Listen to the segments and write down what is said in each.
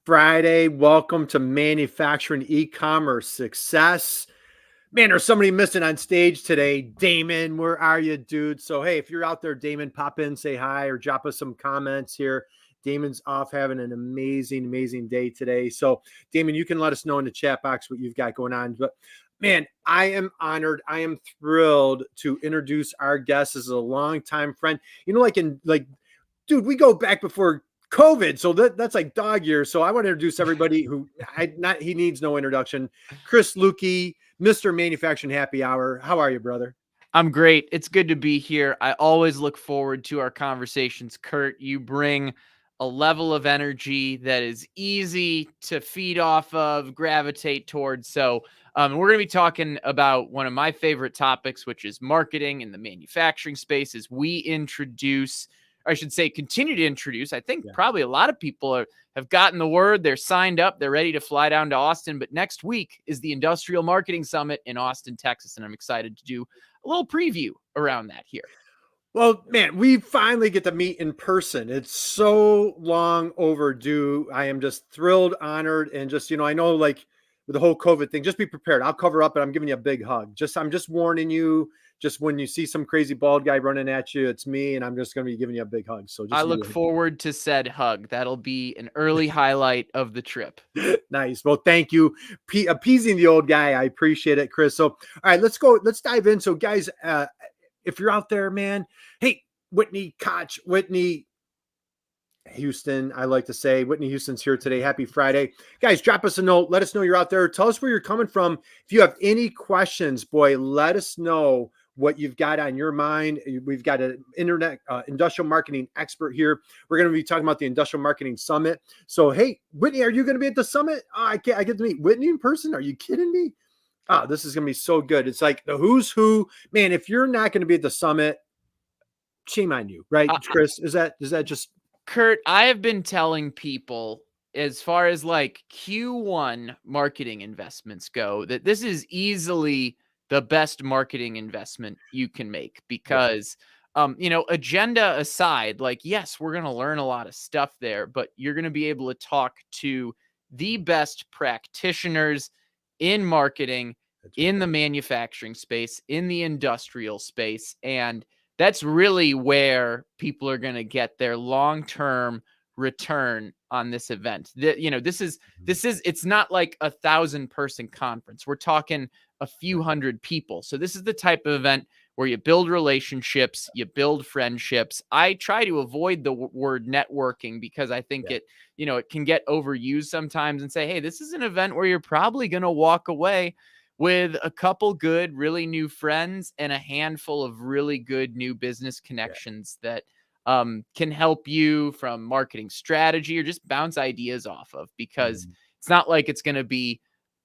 Friday. Welcome to Manufacturing E-Commerce Success. Man, there's somebody missing on stage today. Damon, where are you, dude? So, hey, if you're out there, Damon, pop in, say hi, or drop us some comments here. Damon's off having an amazing day today. So, Damon, you can let us know in the chat box what you've got going on. But, man, I am honored. I am thrilled to introduce our guest. This is a longtime friend. Dude, we go back before COVID, so that's like dog years. So I want to introduce everybody who he needs no introduction. Chris Luecke, Mr. Manufacturing Happy Hour. How are you, brother? I'm great. It's good to be here. I always look forward to our conversations, Kurt. You bring a level of energy that is easy to feed off of, gravitate towards. So we're going to be talking about one of my favorite topics, which is marketing in the manufacturing space as we introduce, or I should say, continue to introduce. I think probably a lot of people have gotten the word. They're signed up. They're ready to fly down to Austin. But next week is the Industrial Marketing Summit in Austin, Texas. And I'm excited to do a little preview around that here. Well, man, we finally get to meet in person. It's so long overdue. I am just thrilled, honored, and just, I know like with the whole COVID thing, just be prepared. I'll cover up, and I'm giving you a big hug. I'm just warning you. Just when you see some crazy bald guy running at you, it's me, and I'm just going to be giving you a big hug. So I look forward to said hug. That'll be an early highlight of the trip. Nice. Well, thank you. Appeasing the old guy. I appreciate it, Chris. So, all right, let's go. Let's dive in. So, guys, if you're out there, man, hey, Whitney Koch, Whitney Houston, I like to say. Whitney Houston's here today. Happy Friday. Guys, drop us a note. Let us know you're out there. Tell us where you're coming from. If you have any questions, boy, let us know what you've got on your mind. We've got an industrial marketing expert here. We're going to be talking about the Industrial Marketing Summit. So, hey, Whitney, are you going to be at the summit? Oh, I get to meet Whitney in person. Are you kidding me? Oh, this is going to be so good. It's like the who's who. Man, if you're not going to be at the summit, shame on you, right, Chris? Is that just... Kurt, I have been telling people as far as like Q1 marketing investments go, that this is easily the best marketing investment you can make because, agenda aside, like, yes, we're going to learn a lot of stuff there, but you're going to be able to talk to the best practitioners in marketing, in the manufacturing space, in the industrial space. And that's really where people are going to get their long-term return on this event. It's not like 1,000-person conference. We're talking a few hundred people. So this is the type of event where you build relationships, you build friendships. I try to avoid the word networking because I think it can get overused sometimes and say, hey, this is an event where you're probably going to walk away with a couple good, really new friends and a handful of really good new business connections that can help you from marketing strategy or just bounce ideas off of, because it's not like it's going to be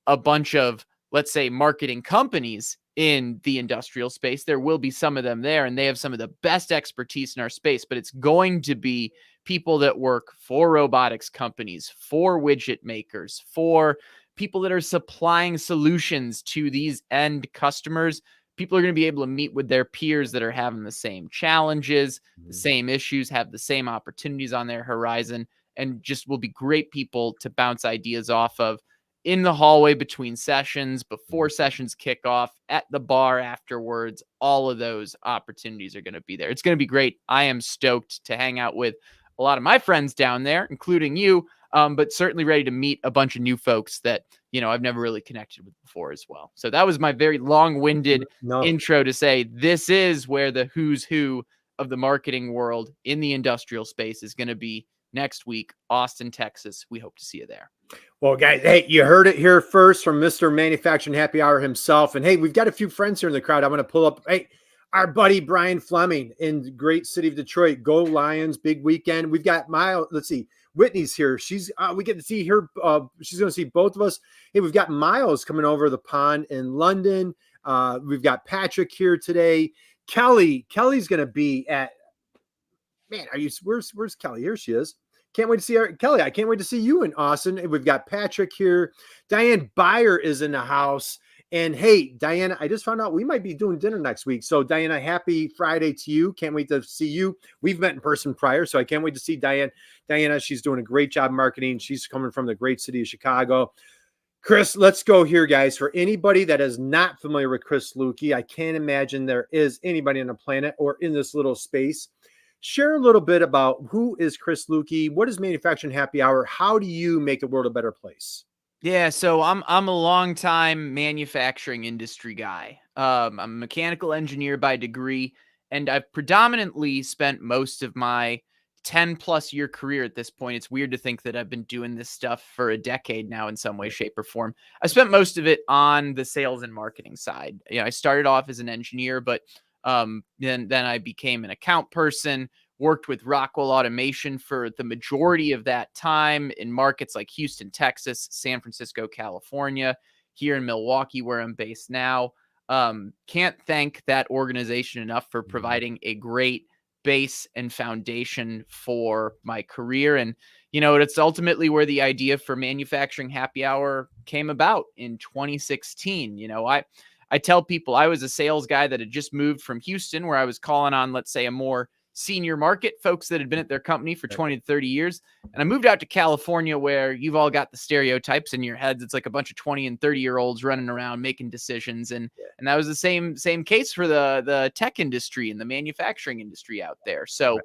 a bunch of, let's say, marketing companies in the industrial space. There will be some of them there, and they have some of the best expertise in our space, but it's going to be people that work for robotics companies, for widget makers, for people that are supplying solutions to these end customers. People are going to be able to meet with their peers that are having the same challenges, the same issues, have the same opportunities on their horizon, and just will be great people to bounce ideas off of in the hallway between sessions, before sessions kick off, at the bar afterwards. All of those opportunities are going to be there. It's going to be great. I am stoked to hang out with a lot of my friends down there, including you, but certainly ready to meet a bunch of new folks that, I've never really connected with before as well. So that was my very long-winded intro to say this is where the who's who of the marketing world in the industrial space is going to be next week, Austin, Texas. We hope to see you there. Well, guys, hey, you heard it here first from Mr. Manufacturing Happy Hour himself. And hey, we've got a few friends here in the crowd. I want to pull up. Hey, our buddy Brian Fleming in the great city of Detroit. Go Lions, big weekend. We've got Miles. Let's see. Whitney's here. We get to see her. She's going to see both of us. Hey, we've got Miles coming over the pond in London. We've got Patrick here today. Kelly's going to be at, man, where's Kelly? Here she is. Can't wait to see her. Kelly, I can't wait to see you in Austin. And we've got Patrick here. Diane Byer is in the house. And hey, Diana, I just found out we might be doing dinner next week. So Diana, happy Friday to you. Can't wait to see you. We've met in person prior, so I can't wait to see Diana, she's doing a great job marketing. She's coming from the great city of Chicago. Chris, let's go here, guys. For anybody that is not familiar with Chris Luecke, I can't imagine there is anybody on the planet or in this little space. Share a little bit about who is Chris Luecke? What is Manufacturing Happy Hour? How do you make the world a better place? Yeah, so I'm a longtime manufacturing industry guy. I'm a mechanical engineer by degree, and I've predominantly spent most of my 10 plus year career at this point. It's weird to think that I've been doing this stuff for a decade now in some way, shape, or form. I spent most of it on the sales and marketing side. I started off as an engineer, but then I became an account person. Worked with Rockwell Automation for the majority of that time in markets like Houston, Texas, San Francisco, California, here in Milwaukee, where I'm based now. Can't thank that organization enough for providing a great base and foundation for my career. And, it's ultimately where the idea for Manufacturing Happy Hour came about in 2016. I tell people I was a sales guy that had just moved from Houston, where I was calling on, let's say, a more senior market, folks that had been at their company for 20 to 30 years. And I moved out to California, where you've all got the stereotypes in your heads. It's like a bunch of 20 and 30-year-olds running around making decisions. And that was the same case for the tech industry and the manufacturing industry out there. So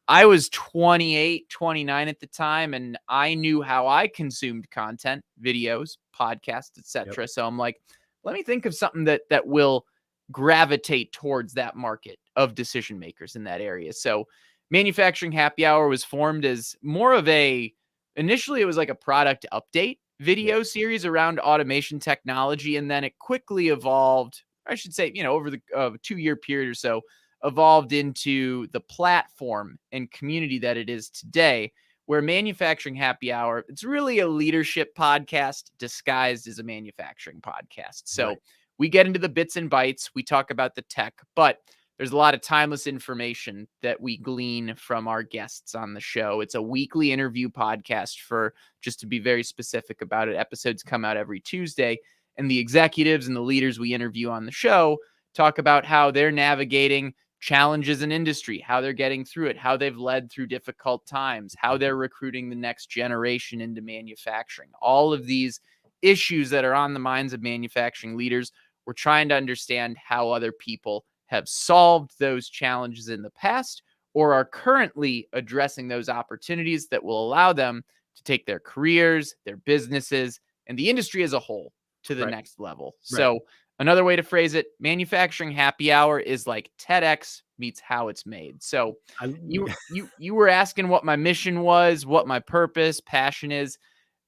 I was 28, 29 at the time, and I knew how I consumed content, videos, podcasts, etc. So I'm like, let me think of something that will gravitate towards that market of decision makers in that area. So Manufacturing Happy Hour was formed as more of initially it was like a product update video series around automation technology. And then it quickly evolved, I should say, over the 2-year period or so, evolved into the platform and community that it is today, where Manufacturing Happy Hour, it's really a leadership podcast disguised as a manufacturing podcast. So we get into the bits and bytes. We talk about the tech, but there's a lot of timeless information that we glean from our guests on the show. It's a weekly interview podcast just to be very specific about it. Episodes come out every Tuesday, and the executives and the leaders we interview on the show talk about how they're navigating challenges in industry, how they're getting through it, how they've led through difficult times, how they're recruiting the next generation into manufacturing. All of these issues that are on the minds of manufacturing leaders, we're trying to understand how other people have solved those challenges in the past or are currently addressing those opportunities that will allow them to take their careers, their businesses, and the industry as a whole to the next level. So another way to phrase it, Manufacturing Happy Hour is like TEDx meets How It's Made. So you were asking what my mission was, what my purpose, passion is.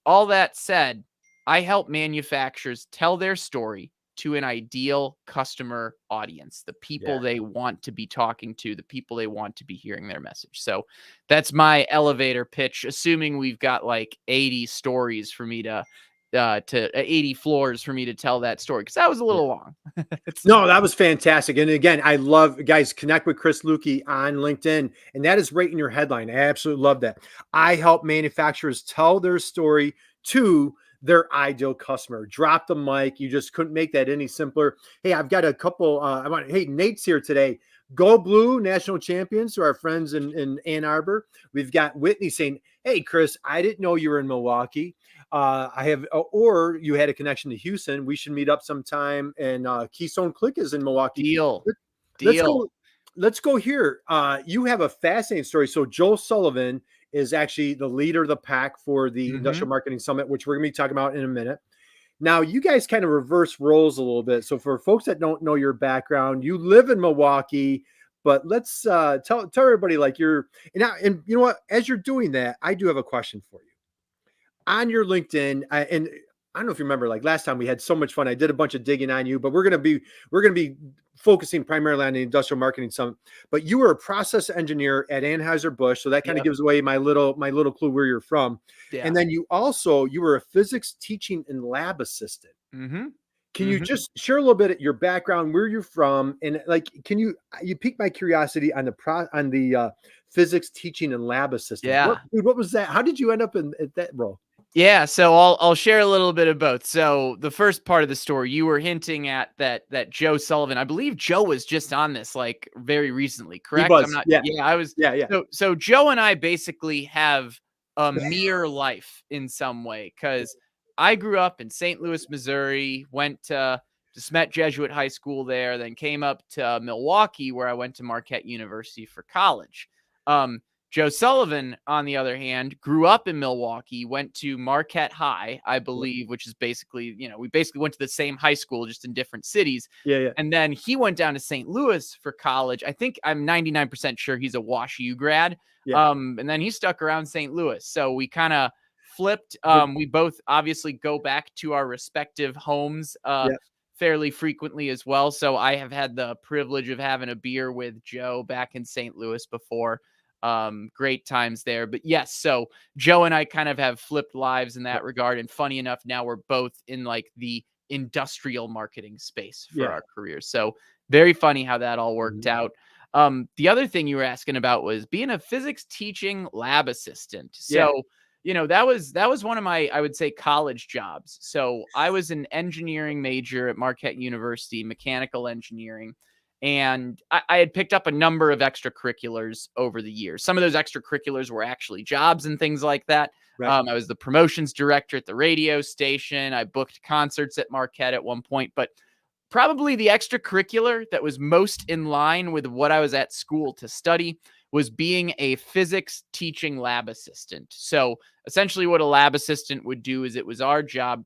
All that said, I help manufacturers tell their story to an ideal customer audience, the people they want to be talking to, the people they want to be hearing their message. So that's my elevator pitch, assuming we've got like 80 stories for me to 80 floors for me to tell that story, because that was a little long. No, that was fantastic. And again, I love, guys, connect with Chris Luecke on LinkedIn, and that is right in your headline. I absolutely love that. I help manufacturers tell their story to their ideal customer. Drop the mic. You just couldn't make that any simpler. Hey, I've got a couple. Hey, Nate's here today. Go Blue, national champions, to our friends in Ann Arbor. We've got Whitney saying, "Hey, Chris, I didn't know you were in Milwaukee. Or you had a connection to Houston. We should meet up sometime." And Keystone Click is in Milwaukee. Deal. Let's go here. You have a fascinating story. So Joel Sullivan is actually the leader of the pack for the Industrial Marketing Summit, which we're going to be talking about in a minute. Now, you guys kind of reverse roles a little bit. So for folks that don't know your background, you live in Milwaukee, but let's tell everybody like and you know what, as you're doing that, I do have a question for you. On your LinkedIn, and I don't know if you remember, like last time we had so much fun. I did a bunch of digging on you, but we're going to be focusing primarily on the Industrial Marketing Summit. But you were a process engineer at Anheuser-Busch, so that kind of gives away my little clue where you're from. Yeah. And then you were a physics teaching and lab assistant. Can you just share a little bit of your background, where you're from, and like, you piqued my curiosity on the physics teaching and lab assistant. Yeah. What was that? How did you end up at that role? Yeah, so I'll share a little bit of both. So the first part of the story, you were hinting at that Joe Sullivan. I believe Joe was just on this like very recently, He correct? I'm was. not. Yeah. Yeah, I was. Yeah. Yeah. So Joe and I basically have a mirror life in some way because I grew up in St. Louis, Missouri, went to Smet Jesuit High School there, then came up to Milwaukee where I went to Marquette University for college. Um, Joe Sullivan, on the other hand, grew up in Milwaukee, went to Marquette High, I believe, which is basically, we basically went to the same high school, just in different cities. Yeah. Yeah. And then he went down to St. Louis for college. I think I'm 99% sure he's a Wash U grad. Yeah. And then he stuck around St. Louis. So we kind of flipped. We both obviously go back to our respective homes Yeah. fairly frequently as well. So I have had the privilege of having a beer with Joe back in St. Louis before. Great times there. But yes, so Joe and I kind of have flipped lives in that regard. And funny enough, now we're both in like the industrial marketing space for our careers. So very funny how that all worked out. The other thing you were asking about was being a physics teaching lab assistant. So, that was one of my, I would say, college jobs. So I was an engineering major at Marquette University, mechanical engineering. And I had picked up a number of extracurriculars over the years. Some of those extracurriculars were actually jobs and things like that. Right. I was the promotions director at the radio station. I booked concerts at Marquette at one point, but probably the extracurricular that was most in line with what I was at school to study was being a physics teaching lab assistant. So essentially what a lab assistant would do is it was our job.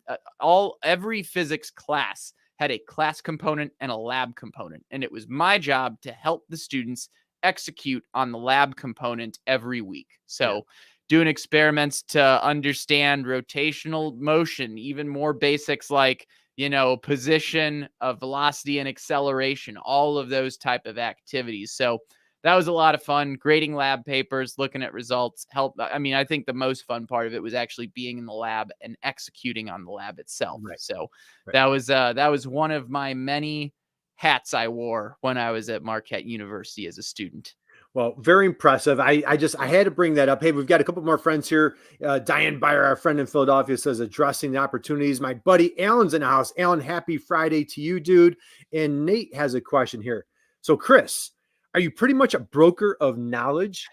Every physics class had a class component and a lab component. And it was my job to help the students execute on the lab component every week. So doing experiments to understand rotational motion, even more basics like, position of velocity and acceleration, all of those type of activities. So that was a lot of fun, grading lab papers, looking at results, I think the most fun part of it was actually being in the lab and executing on the lab itself. Right. So that was one of my many hats I wore when I was at Marquette University as a student. Well, very impressive. I had to bring that up. Hey, we've got a couple more friends here. Diane Byer, our friend in Philadelphia, says addressing the opportunities. My buddy Alan's in the house. Alan, happy Friday to you, dude. And Nate has a question here. So, Chris, are you pretty much a broker of knowledge,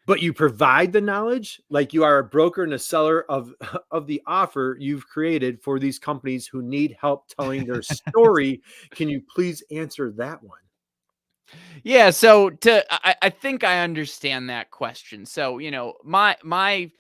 but you provide the knowledge? Like you are a broker and a seller of the offer you've created for these companies who need help telling their story. Can you please answer that one? Yeah, so I think I understand that question. So, my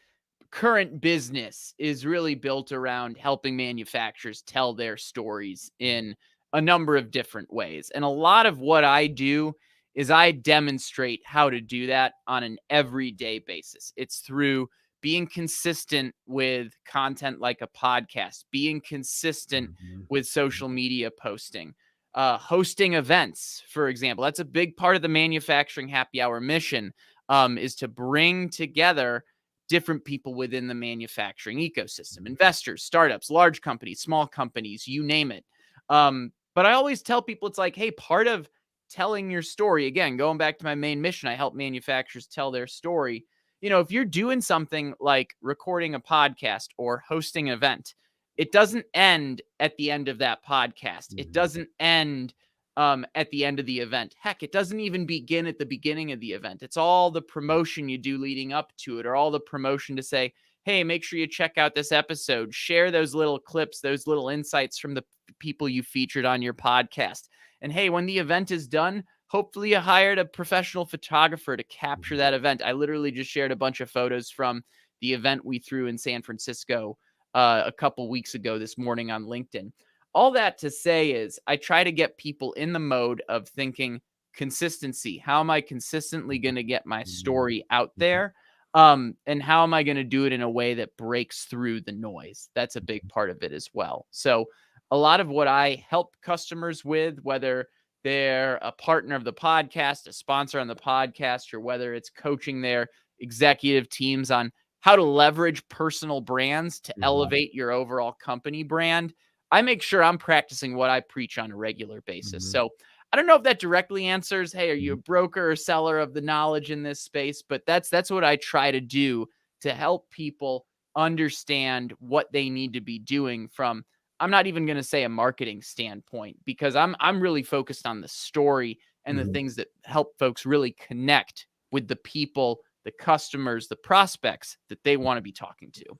current business is really built around helping manufacturers tell their stories in a number of different ways. And a lot of what I do is I demonstrate how to do that on an everyday basis. It's through being consistent with content like a podcast, being consistent with social media posting, hosting events, for example. That's a big part of the Manufacturing Happy Hour mission, is to bring together different people within the manufacturing ecosystem, investors, startups, large companies, small companies, you name it. But I always tell people, it's like, hey, part of telling your story, again, going back to my main mission, I help manufacturers tell their story. If you're doing something like recording a podcast or hosting an event, it doesn't end at the end of that podcast. It doesn't end at the end of the event. Heck, it doesn't even begin at the beginning of the event. It's all the promotion you do leading up to it, or all the promotion to say, hey, make sure you check out this episode, share those little clips, those little insights from the people you featured on your podcast. And hey, when the event is done, hopefully you hired a professional photographer to capture that event. I literally just shared a bunch of photos from the event we threw in San Francisco a couple weeks ago this morning on LinkedIn. All that to say is I try to get people in the mode of thinking consistency. How am I consistently going to get my story out there? And how am I going to do it in a way that breaks through the noise? That's a big part of it as well. So a lot of what I help customers with, whether they're a partner of the podcast, a sponsor on the podcast, or whether it's coaching their executive teams on how to leverage personal brands to elevate your overall company brand, I make sure I'm practicing what I preach on a regular basis. So I don't know if that directly answers, hey, are you a broker or seller of the knowledge in this space? But that's what I try to do to help people understand what they need to be doing from, I'm not even going to say a marketing standpoint, because I'm really focused on the story and the things that help folks really connect with the people, the customers, the prospects that they want to be talking to. All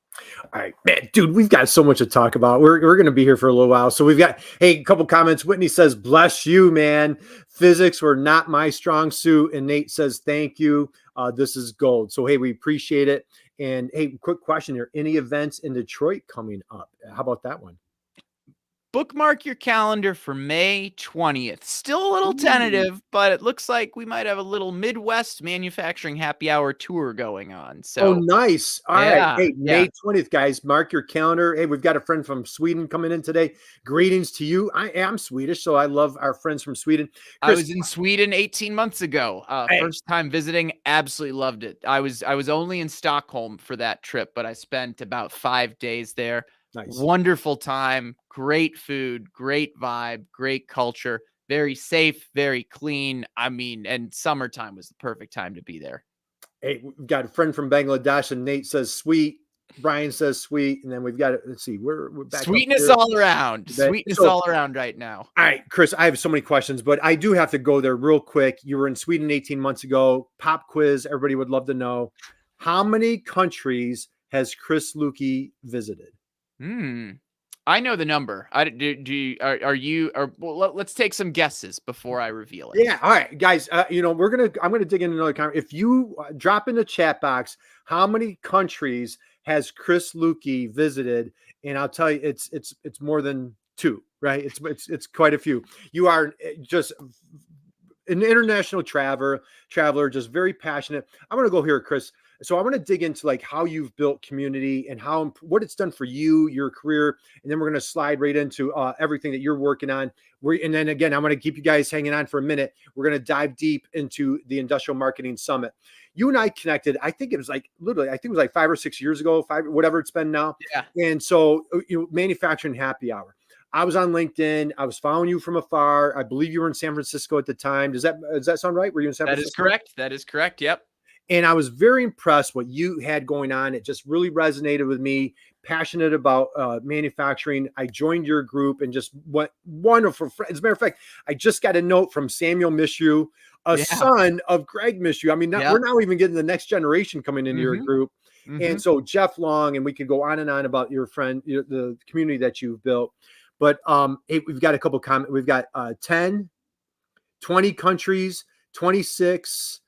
right, man, dude, we've got so much to talk about. We're going to be here for a little while. So we've got, hey, a couple comments. Whitney says, bless you, man. Physics were not my strong suit. And Nate says, thank you. This is gold. So, hey, we appreciate it. And hey, quick question here. Any events in Detroit coming up? How about that one? Bookmark your calendar for May 20th. Still a little tentative, but it looks like we might have a little Midwest manufacturing happy hour tour going on. So, oh, nice. All right. yeah, Hey, May 20th, guys, mark your calendar. Hey, we've got a friend from Sweden coming in today. Greetings to you. I am Swedish, so I love our friends from Sweden. Chris, I was in Sweden 18 months ago. First time visiting, absolutely loved it. I was only in Stockholm for that trip, but I spent about 5 days there. Nice. Wonderful time, great food, great vibe, great culture, very safe, very clean. I mean, and summertime was the perfect time to be there. Hey, we've got a friend from Bangladesh, and Nate says sweet. Brian says sweet. And then we've got, let's see, we're back. Sweetness all around. Sweetness all around right now. All right, Chris, I have so many questions, but I do have to go there real quick. You were in Sweden 18 months ago. Pop quiz. Everybody would love to know. How many countries has Chris Luecke visited? I know the number. Let's take some guesses before I reveal it. Yeah. All right, guys. I'm going to dig into another comment. If you drop in the chat box, how many countries has Chris Luecke visited? And I'll tell you, it's more than 2, right? It's quite a few. You are just an international traveler, just very passionate. I'm going to go here, Chris. So I want to dig into like how you've built community and what it's done for you, your career, and then we're going to slide right into everything that you're working on. And then again, I'm going to keep you guys hanging on for a minute. We're going to dive deep into the Industrial Marketing Summit. You and I connected. I think it was like 5 or 6 years ago, whatever it's been now. Yeah. And so manufacturing happy hour. I was on LinkedIn. I was following you from afar. I believe you were in San Francisco at the time. Does that sound right? Were you in San Francisco? That is correct. That is correct. Yep. And I was very impressed what you had going on. It just really resonated with me. Passionate about manufacturing. I joined your group and just what wonderful friends. As a matter of fact, I just got a note from Samuel Mishu, son of Greg Mishu. I mean, we're now even getting the next generation coming into your group. And so Jeff Long, and we could go on and on about your friend, the community that you've built. But hey, we've got a couple comments. We've got 10, 20 countries, 26.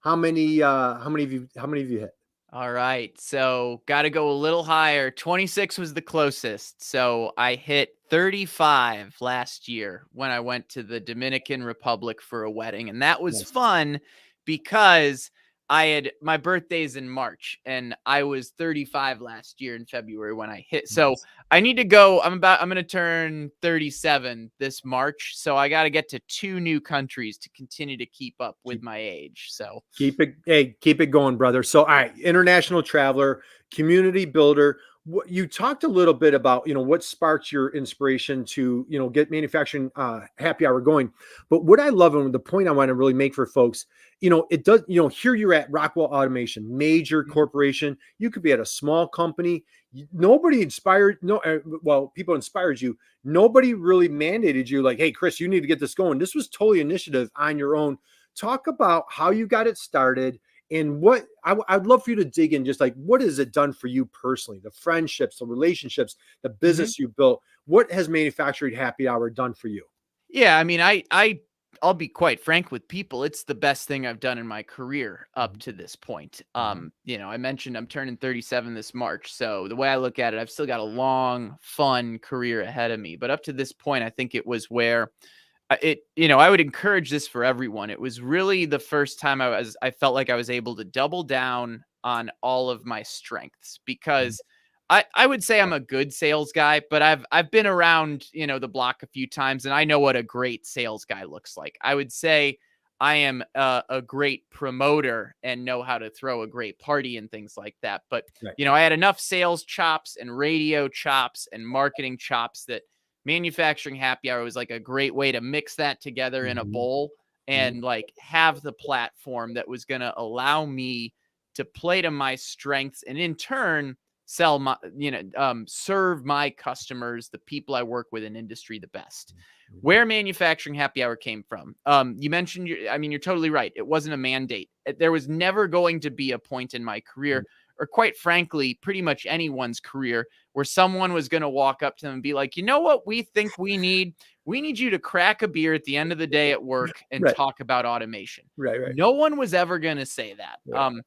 How many have you hit? All right. So got to go a little higher. 26 was the closest. So I hit 35 last year when I went to the Dominican Republic for a wedding. And that was fun because my birthday's in March and I was 35 last year in February when I hit. So I need to go. I'm going to turn 37 this March. So I got to get to 2 new countries to continue to keep up with my age. So keep it going, brother. So, all right. International traveler, community builder. You talked a little bit about, what sparked your inspiration to, get manufacturing happy hour going. But what I love, and the point I want to really make for folks, it does, here you're at Rockwell Automation, major corporation. You could be at a small company. Nobody inspired. People inspired you. Nobody really mandated you like, hey, Chris, you need to get this going. This was totally initiative on your own. Talk about how you got it started. And what I'd love for you to dig in, just like, what has it done for you personally? The friendships, the relationships, the business you built. What has manufacturing happy hour done for you? Yeah, I mean, I'll be quite frank with people. It's the best thing I've done in my career up to this point. I mentioned I'm turning 37 this March. So the way I look at it, I've still got a long, fun career ahead of me. But up to this point, I think it was where I would encourage this for everyone. It was really the first time I felt like I was able to double down on all of my strengths, because I would say I'm a good sales guy, but I've been around, the block a few times, and I know what a great sales guy looks like. I would say I am a great promoter and know how to throw a great party and things like that. But, I had enough sales chops and radio chops and marketing chops that manufacturing happy hour was like a great way to mix that together in a bowl and like have the platform that was going to allow me to play to my strengths and in turn sell my, serve my customers, the people I work with in industry the best. Where manufacturing happy hour came from. You mentioned, you're totally right. It wasn't a mandate. There was never going to be a point in my career, or quite frankly, pretty much anyone's career, where someone was going to walk up to them and be like, you know what we think we need? We need you to crack a beer at the end of the day at work and talk about automation. Right. No one was ever going to say that. Right.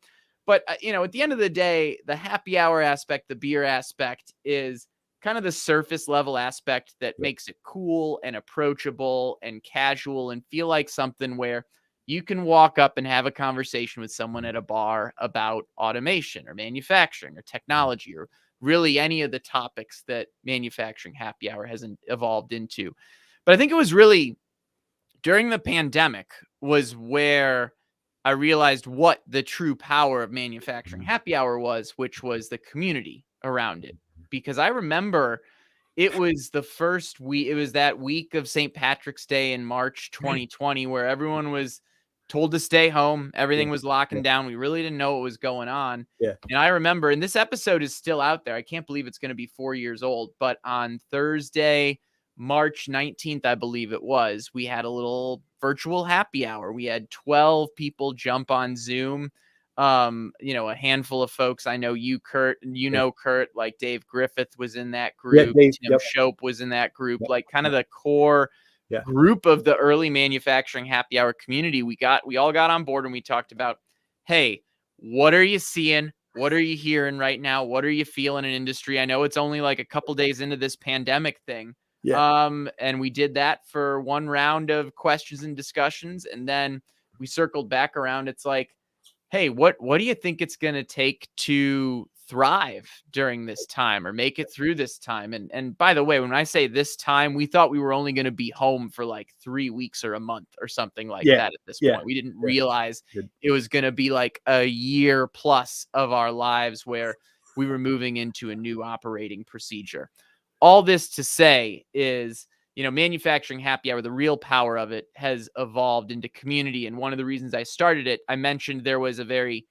But at the end of the day, the happy hour aspect, the beer aspect is kind of the surface level aspect that makes it cool and approachable and casual and feel like something where you can walk up and have a conversation with someone at a bar about automation or manufacturing or technology or really any of the topics that manufacturing happy hour has evolved into. But I think it was really during the pandemic was where I realized what the true power of manufacturing happy hour was, which was the community around it. Because I remember it was the first week, it was that week of St. Patrick's Day in March 2020, where everyone was told to stay home. Everything was locking down. We really didn't know what was going on. And I remember, and this episode is still out there. I can't believe it's going to be 4 years old, but on Thursday, March 19th, I believe it was, we had a little virtual happy hour. We had 12 people jump on Zoom. A handful of folks. I know you, Kurt, Kurt, like Dave Griffith was in that group. Tim Shope was in that group, like kind of the core group of the early manufacturing happy hour community. We all got on board and we talked about, hey, what are you seeing? What are you hearing right now? What are you feeling in industry? I know it's only like a couple days into this pandemic thing. And we did that for one round of questions and discussions. And then we circled back around. It's like, hey, what do you think it's going to take to thrive during this time or make it through this time? And by the way, when I say this time, we thought we were only going to be home for like 3 weeks or a month or something like that at this point. We didn't realize it was going to be like a year plus of our lives where we were moving into a new operating procedure. All this to say is, manufacturing happy hour, the real power of it has evolved into community. And one of the reasons I started it, I mentioned there was a very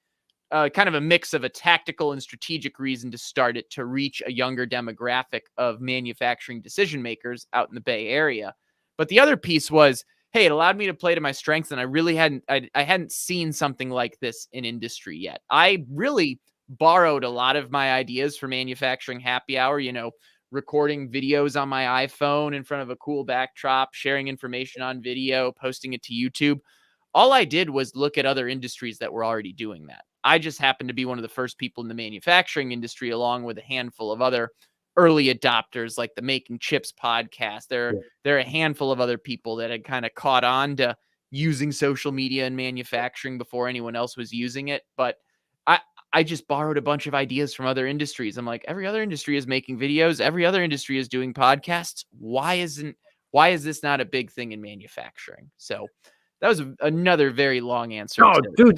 kind of a mix of a tactical and strategic reason to start it, to reach a younger demographic of manufacturing decision makers out in the Bay Area. But the other piece was, hey, it allowed me to play to my strengths. And I really hadn't seen something like this in industry yet. I really borrowed a lot of my ideas for manufacturing happy hour, recording videos on my iPhone in front of a cool backdrop, sharing information on video, posting it to YouTube. All I did was look at other industries that were already doing that. I just happened to be one of the first people in the manufacturing industry, along with a handful of other early adopters, like the Making Chips podcast. There are a handful of other people that had kind of caught on to using social media in manufacturing before anyone else was using it. But I just borrowed a bunch of ideas from other industries. I'm like, every other industry is making videos. Every other industry is doing podcasts. Why is this not a big thing in manufacturing? So that was another very long answer. Oh, dude,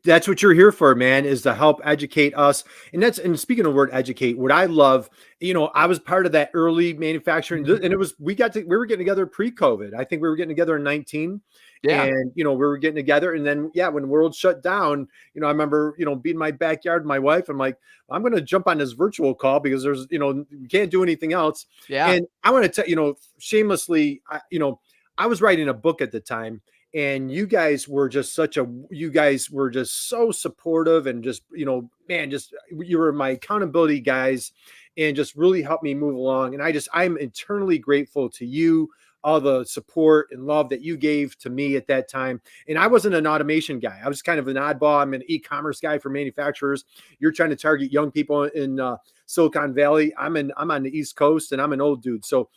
that's what you're here for, man, is to help educate us. And speaking of the word educate, what I love, I was part of that early manufacturing, and we were getting together pre-COVID. I think we were getting together in 19. And, we were getting together, and then, when the world shut down, I remember, being in my backyard, my wife, I'm like, I'm going to jump on this virtual call because there's, we can't do anything else. And I want to tell, shamelessly, I was writing a book at the time, and you guys were just so supportive and just, you were my accountability guys and just really helped me move along. And I'm eternally grateful to you, all the support and love that you gave to me at that time. And I wasn't an automation guy. I was kind of an oddball. I'm an e-commerce guy for manufacturers. You're trying to target young people in Silicon Valley. I'm on the East Coast, and I'm an old dude. So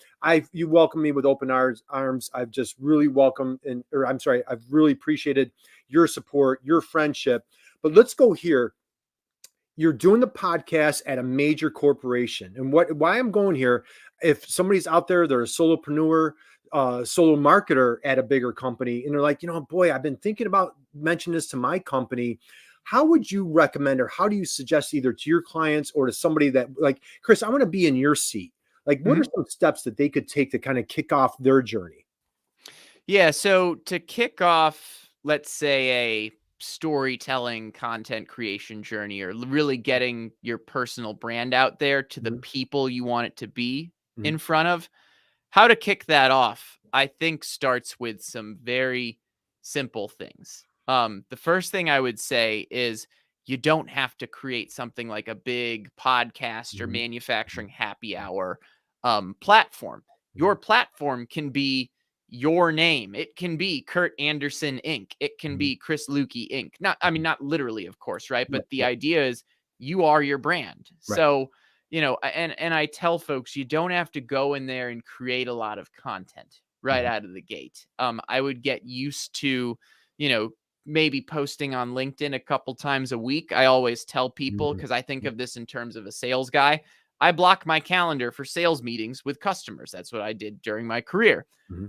you welcomed me with open arms. I've just really I've really appreciated your support, your friendship. But let's go here. You're doing the podcast at a major corporation. And why I'm going here, if somebody's out there, they're a solopreneur, solo marketer at a bigger company, and they're like, boy, I've been thinking about mentioning this to my company. How would you recommend, or how do you suggest either to your clients or to somebody that, like, Chris, I want to be in your seat. Like, what are some steps that they could take to kind of kick off their journey? Yeah. So to kick off, let's say storytelling content creation journey, or really getting your personal brand out there to the people you want it to be in front of, how to kick that off, I think, starts with some very simple things. The first thing I would say is you don't have to create something like a big podcast or manufacturing happy hour platform. Your platform can be your name. It can be Kurt Anderson Inc. It can be Chris Luecke Inc. Not literally, of course, right? But the idea is you are your brand. Right. So, and I tell folks, you don't have to go in there and create a lot of content right out of the gate. I would get used to, maybe posting on LinkedIn a couple times a week. I always tell people, because I think of this in terms of a sales guy, I block my calendar for sales meetings with customers. That's what I did during my career.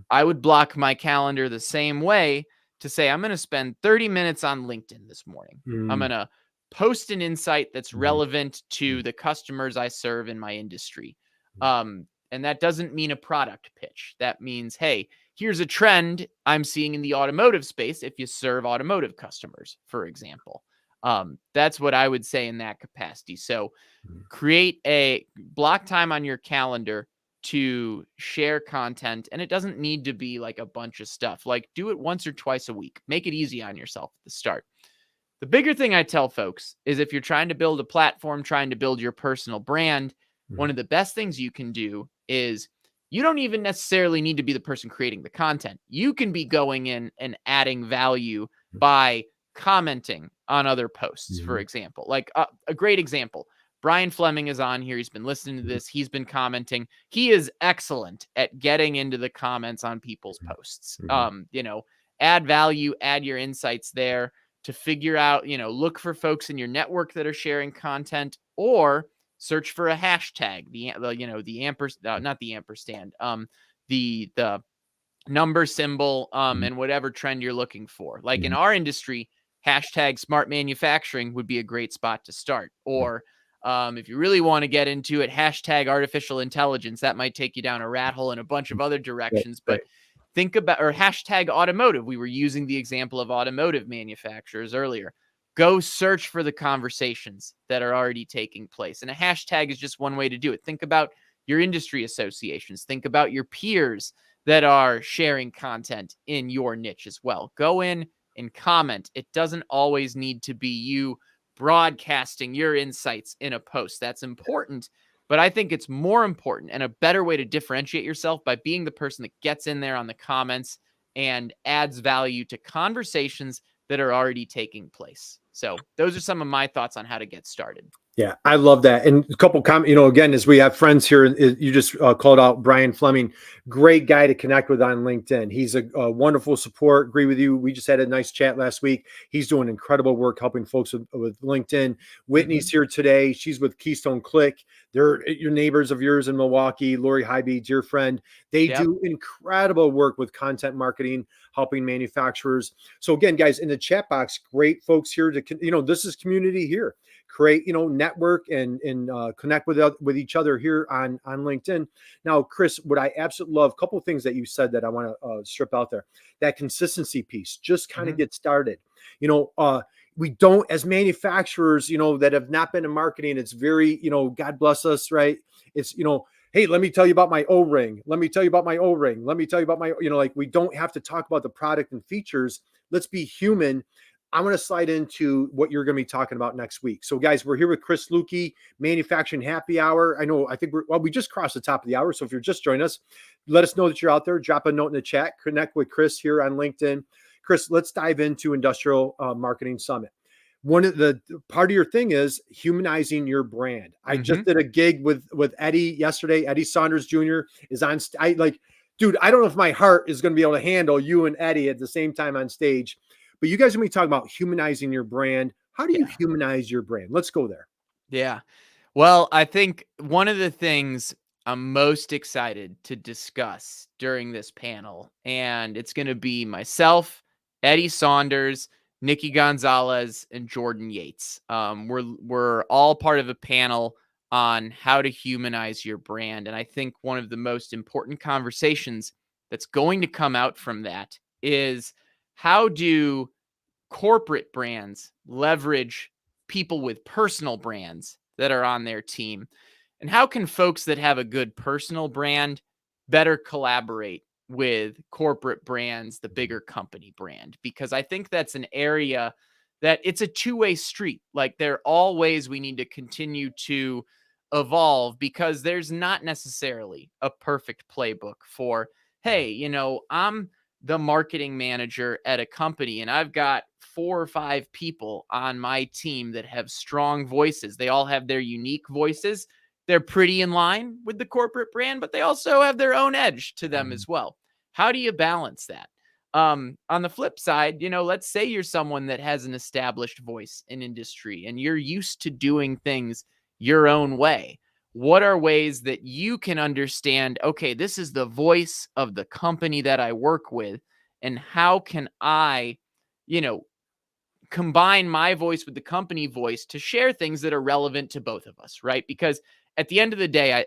I would block my calendar the same way to say, I'm going to spend 30 minutes on LinkedIn this morning. I'm going to post an insight that's relevant to the customers I serve in my industry. And that doesn't mean a product pitch. That means, hey, here's a trend I'm seeing in the automotive space if you serve automotive customers, for example. That's what I would say in that capacity. So create a block time on your calendar to share content. And it doesn't need to be like a bunch of stuff. Like, do it once or twice a week. Make it easy on yourself at the start. The bigger thing I tell folks is if you're trying to build a platform, trying to build your personal brand, one of the best things you can do is you don't even necessarily need to be the person creating the content. You can be going in and adding value by commenting on other posts, for example. Like a great example, Brian Fleming is on here. He's been listening to this. He's been commenting. He is excellent at getting into the comments on people's posts. Add value, add your insights there to figure out, look for folks in your network that are sharing content, or search for a hashtag, the number symbol, and whatever trend you're looking for. Like in our industry, hashtag smart manufacturing would be a great spot to start. Or if you really want to get into it, hashtag artificial intelligence. That might take you down a rat hole in a bunch of other directions, but think about, or hashtag automotive. We were using the example of automotive manufacturers earlier. Go search for the conversations that are already taking place. And a hashtag is just one way to do it. Think about your industry associations. Think about your peers that are sharing content in your niche as well. Go in and comment. It doesn't always need to be you broadcasting your insights in a post. That's important, but I think it's more important and a better way to differentiate yourself by being the person that gets in there on the comments and adds value to conversations that are already taking place. So those are some of my thoughts on how to get started. Yeah, I love that. And a couple comments, again, as we have friends here, you just called out Brian Fleming, great guy to connect with on LinkedIn. He's a wonderful support. Agree with you. We just had a nice chat last week. He's doing incredible work helping folks with LinkedIn. Whitney's here today. She's with Keystone Click. They're your neighbors of yours in Milwaukee. Lori Hybe, dear friend. They do incredible work with content marketing, helping manufacturers. So again, guys, in the chat box, great folks here to, this is community here. Create, network and connect with each other here on LinkedIn. Now, Chris, what I absolutely love, a couple of things that you said that I want to strip out there, that consistency piece, just kind of get started. We don't, as manufacturers, that have not been in marketing, it's very, God bless us, right? It's, hey, let me tell you about my O-ring. Let me tell you about my O-ring. Let me tell you about my, we don't have to talk about the product and features. Let's be human. I'm going to slide into what you're going to be talking about next week. So guys, we're here with Chris Luecke, Manufacturing Happy Hour. I think we just crossed the top of the hour. So if you're just joining us, let us know that you're out there. Drop a note in the chat, connect with Chris here on LinkedIn. Chris, let's dive into Industrial Marketing Summit. One of the part of your thing is humanizing your brand. I just did a gig with Eddie yesterday. Eddie Saunders Jr. is on. Dude, I don't know if my heart is going to be able to handle you and Eddie at the same time on stage. But you guys are going to be talking about humanizing your brand. How do you humanize your brand? Let's go there. Yeah. Well, I think one of the things I'm most excited to discuss during this panel, and it's going to be myself, Eddie Saunders, Nikki Gonzalez, and Jordan Yates. We're all part of a panel on how to humanize your brand. And I think one of the most important conversations that's going to come out from that is, how do corporate brands leverage people with personal brands that are on their team? And how can folks that have a good personal brand better collaborate with corporate brands, the bigger company brand? Because I think that's an area that it's a two-way street. Like, there are all ways we need to continue to evolve, because there's not necessarily a perfect playbook for, hey, I'm the marketing manager at a company and I've got 4 or 5 people on my team that have strong voices. They all have their unique voices. They're pretty in line with the corporate brand, but they also have their own edge to them as well. How do you balance that? On the flip side, let's say you're someone that has an established voice in industry and you're used to doing things your own way. What are ways that you can understand, okay, this is the voice of the company that I work with, and how can I, combine my voice with the company voice to share things that are relevant to both of us, right? Because at the end of the day,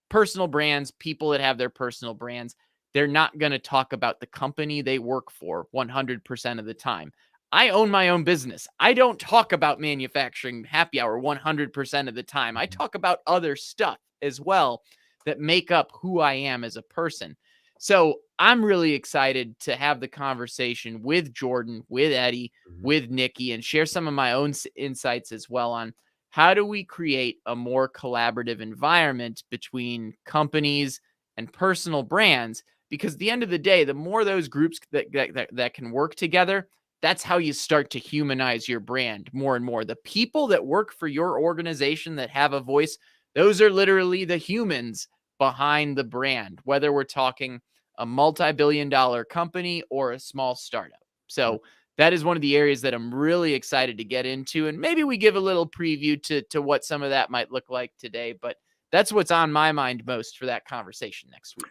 personal brands, people that have their personal brands, they're not going to talk about the company they work for 100% of the time. I own my own business. I don't talk about manufacturing happy hour 100% of the time. I talk about other stuff as well that make up who I am as a person. So I'm really excited to have the conversation with Jordan, with Eddie, with Nikki, and share some of my own insights as well on how do we create a more collaborative environment between companies and personal brands. Because at the end of the day, the more those groups that can work together, that's how you start to humanize your brand more and more. The people that work for your organization that have a voice, those are literally the humans behind the brand, whether we're talking a multi-billion-dollar company or a small startup. So that is one of the areas that I'm really excited to get into. And maybe we give a little preview to what some of that might look like today. But that's what's on my mind most for that conversation next week.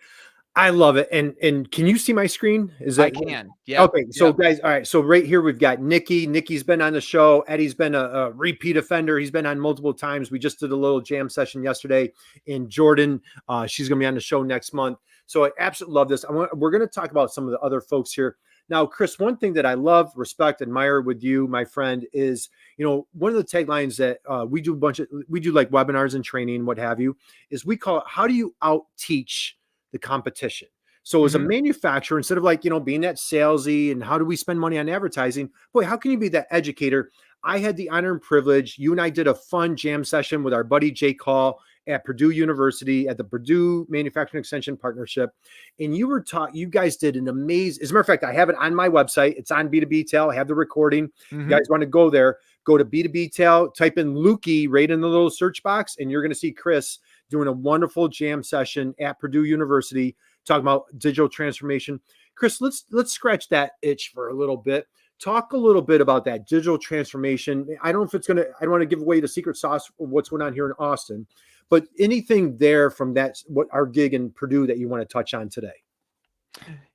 I love it. And can you see my screen? Is that I can? Yeah. Okay. So guys, all right. So right here we've got Nikki. Nikki's been on the show. Eddie's been a repeat offender. He's been on multiple times. We just did a little jam session yesterday. In Jordan, she's going to be on the show next month. So I absolutely love this. We're going to talk about some of the other folks here. Now, Chris, one thing that I love, respect, admire with you, my friend, is, one of the taglines that we do like webinars and training, what have you, is we call it, how do you out teach the competition? So as a manufacturer, instead of being that salesy and how do we spend money on advertising, boy, how can you be that educator? I had the honor and privilege. You and I did a fun jam session with our buddy Jake Hall at Purdue University at the Purdue Manufacturing Extension Partnership. And you guys did an amazing, as a matter of fact, I have it on my website. It's on B2B Tail. I have the recording. You guys want to go there, go to B2B Tail, type in Luecke right in the little search box, and you're going to see Chris doing a wonderful jam session at Purdue University talking about digital transformation. Chris, let's scratch that itch for a little bit. Talk a little bit about that digital transformation. I don't know if I don't want to give away the secret sauce of what's going on here in Austin, but anything there from what our gig in Purdue that you want to touch on today?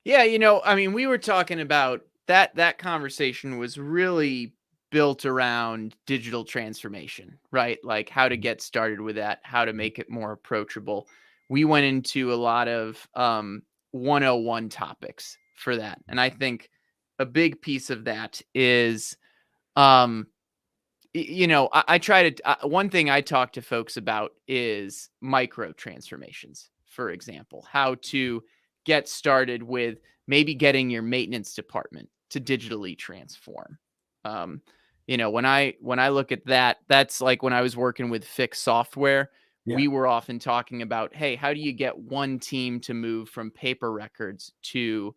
Yeah, we were talking about that conversation was really built around digital transformation, right? Like how to get started with that, how to make it more approachable. We went into a lot of 101 topics for that. And I think a big piece of that is, I try to, one thing I talk to folks about is micro transformations, for example, how to get started with maybe getting your maintenance department to digitally transform. When I look at that, that's like when I was working with Fix Software, we were often talking about, hey, how do you get one team to move from paper records to,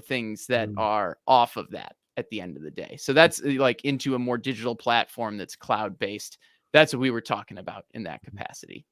things that are off of that at the end of the day. So that's like into a more digital platform that's cloud-based. That's what we were talking about in that capacity.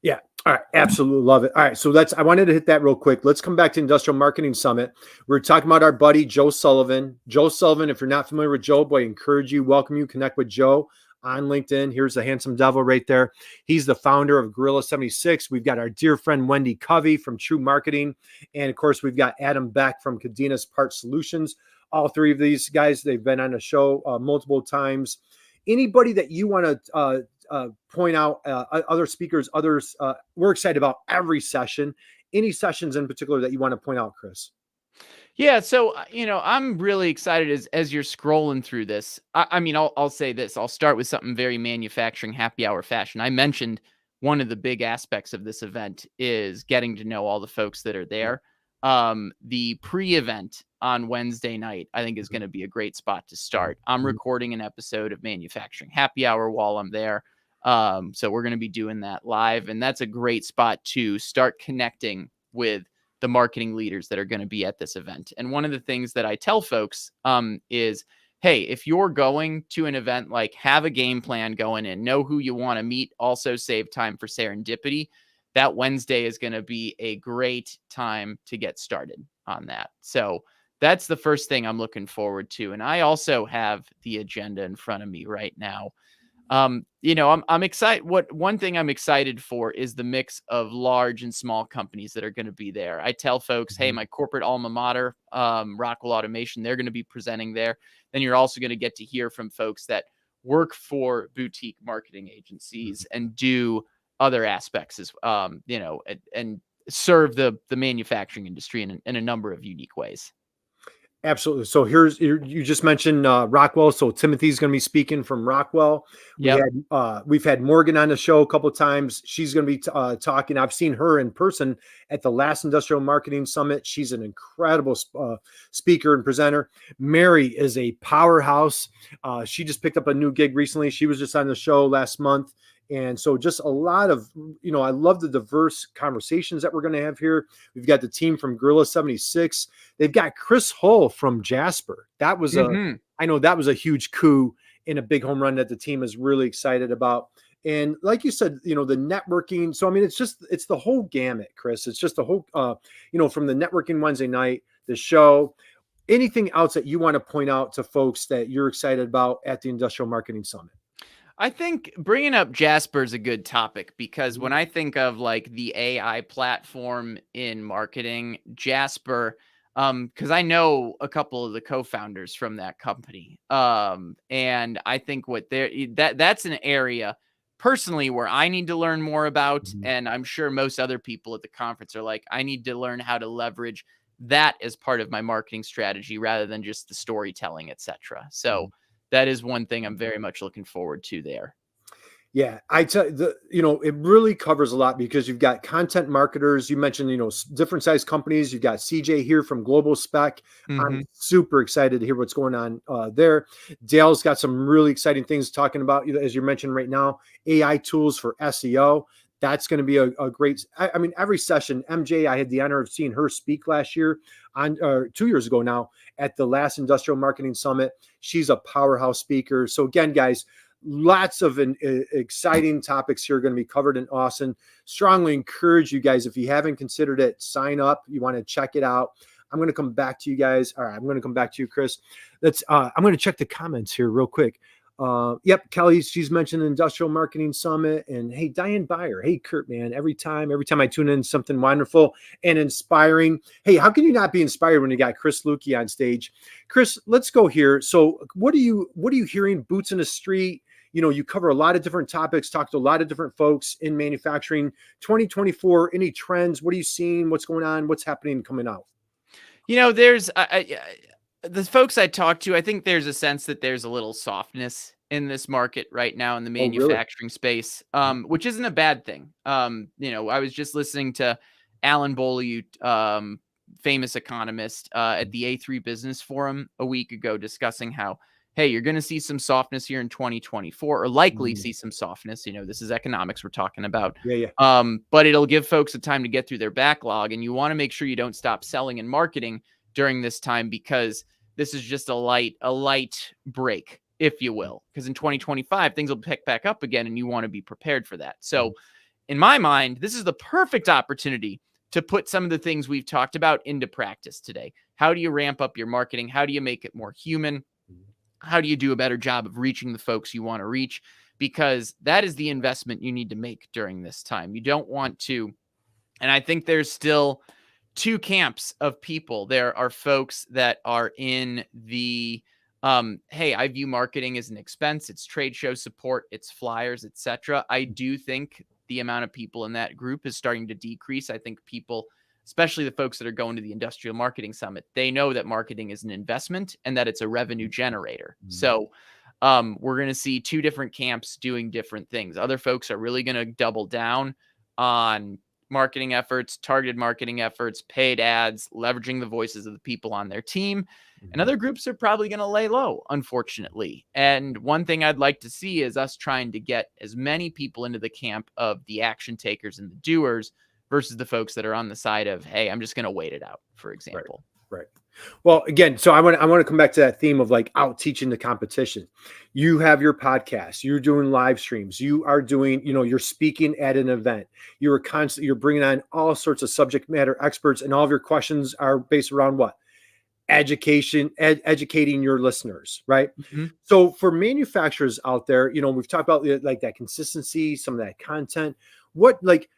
Yeah. All right. Absolutely love it. All right. So I wanted to hit that real quick. Let's come back to Industrial Marketing Summit. We're talking about our buddy, Joe Sullivan. Joe Sullivan, if you're not familiar with Joe, boy, I encourage you, welcome you, connect with Joe on LinkedIn. Here's the handsome devil right there. He's the founder of Gorilla 76. We've got our dear friend, Wendy Covey from True Marketing. And of course, we've got Adam Beck from Cadenas Part Solutions. All three of these guys, they've been on the show multiple times. Anybody that you want to point out, other speakers, others, we're excited about every session. Any sessions in particular that you want to point out, Chris? Yeah, so I'm really excited as you're scrolling through this. I mean, I'll say this. I'll start with something very manufacturing happy hour fashion. I mentioned one of the big aspects of this event is getting to know all the folks that are Yeah. there. The pre-event on Wednesday night, I think, is going to be a great spot to start. I'm Mhm. recording an episode of Manufacturing Happy Hour while I'm there. So we're going to be doing that live, and that's a great spot to start connecting with the marketing leaders that are going to be at this event. And one of the things that I tell folks is, hey, if you're going to an event, like, have a game plan going in, know who you want to meet, also save time for serendipity. That Wednesday is going to be a great time to get started on that. So that's the first thing I'm looking forward to. And I also have the agenda in front of me right now. I'm excited. One thing I'm excited for is the mix of large and small companies that are going to be there. I tell folks, hey, Mhm. my corporate alma mater, Rockwell Automation, they're going to be presenting there. Then you're also going to get to hear from folks that work for boutique marketing agencies and do other aspects as and serve the manufacturing industry in a number of unique ways. Absolutely. So you just mentioned Rockwell. So Timothy's going to be speaking from Rockwell. Yep. We've had Morgan on the show a couple of times. She's going to be talking. I've seen her in person at the last Industrial Marketing Summit. She's an incredible speaker and presenter. Mary is a powerhouse. She just picked up a new gig recently. She was just on the show last month. And so just a lot of, I love the diverse conversations that we're going to have here. We've got the team from Gorilla 76. They've got Chris Hull from Jasper. Hmm. I know that was a huge coup and a big home run that the team is really excited about. And like you said, the networking. So, I mean, it's the whole gamut, Chris. It's just the whole, from the networking Wednesday night, the show, anything else that you want to point out to folks that you're excited about at the Industrial Marketing Summit. I think bringing up Jasper is a good topic because Mhm. when I think of, like, the AI platform in marketing, Jasper, because I know a couple of the co-founders from that company, and I think that's an area personally where I need to learn more about, Mhm. and I'm sure most other people at the conference are like, I need to learn how to leverage that as part of my marketing strategy rather than just the storytelling, etc. So that is one thing I'm very much looking forward to there. Yeah, I tell it really covers a lot because you've got content marketers. You mentioned, different size companies. You've got CJ here from Global Spec. I'm Mhm. super excited to hear what's going on there. Dale's got some really exciting things talking about, as you mentioned right now, AI tools for SEO. That's going to be a great. I mean, every session. MJ, I had the honor of seeing her speak last year, on 2 years ago now, at the last Industrial Marketing Summit. She's a powerhouse speaker. So again, guys, lots of exciting topics here are going to be covered in Austin. Strongly encourage you guys, if you haven't considered it, sign up. You want to check it out. I'm going to come back to you guys. All right, I'm going to come back to you, Chris. I'm going to check the comments here real quick. Yep, Kelly, she's mentioned Industrial Marketing Summit. And hey, Diane Byer. Hey, Kurt, man, every time I tune in, something wonderful and inspiring. Hey, how can you not be inspired when you got Chris Luecke on stage? Chris, let's go here. So what are you hearing? Boots in the street. You cover a lot of different topics, talk to a lot of different folks in manufacturing. 2024, any trends? What are you seeing? What's going on? What's happening coming out? There's the folks I talk to, I think there's a sense that there's a little softness in this market right now in the Oh, really? manufacturing space, which isn't a bad thing. I was just listening to Alan Beaulieu, famous economist, at the A3 Business Forum a week ago, discussing how, hey, you're going to see some softness here in 2024, or likely Mhm. see some softness. This is economics we're talking about. Yeah, yeah. But it'll give folks a time to get through their backlog, and you want to make sure you don't stop selling and marketing during this time, because this is just a light break, if you will, because in 2025 things will pick back up again, and you want to be prepared for that. So in my mind, this is the perfect opportunity to put some of the things we've talked about into practice today. How do you ramp up your marketing? How do you make it more human? How do you do a better job of reaching the folks you want to reach? Because that is the investment you need to make during this time. You don't want to, and I think there's still two camps of people. There are folks that are in the hey, I view marketing as an expense. It's trade show support, it's flyers, etc. I do think the amount of people in that group is starting to decrease. I think people especially the folks that are going to the Industrial Marketing Summit, they know that marketing is an investment and that it's a revenue generator. So we're going to see two different camps doing different things. Other folks are really going to double down on marketing efforts, targeted marketing efforts, paid ads, leveraging the voices of the people on their team. And other groups are probably going to lay low, unfortunately. And one thing I'd like to see is us trying to get as many people into the camp of the action takers and the doers versus the folks that are on the side of, hey, I'm just going to wait it out, for example. Right. Well, again, so I want to come back to that theme of like out teaching the competition. You have your podcast, you're doing live streams, you are doing, you're speaking at an event, you're bringing on all sorts of subject matter experts, and all of your questions are based around what? Educating your listeners, right? So for manufacturers out there, we've talked about like that consistency, some of that content. What, like,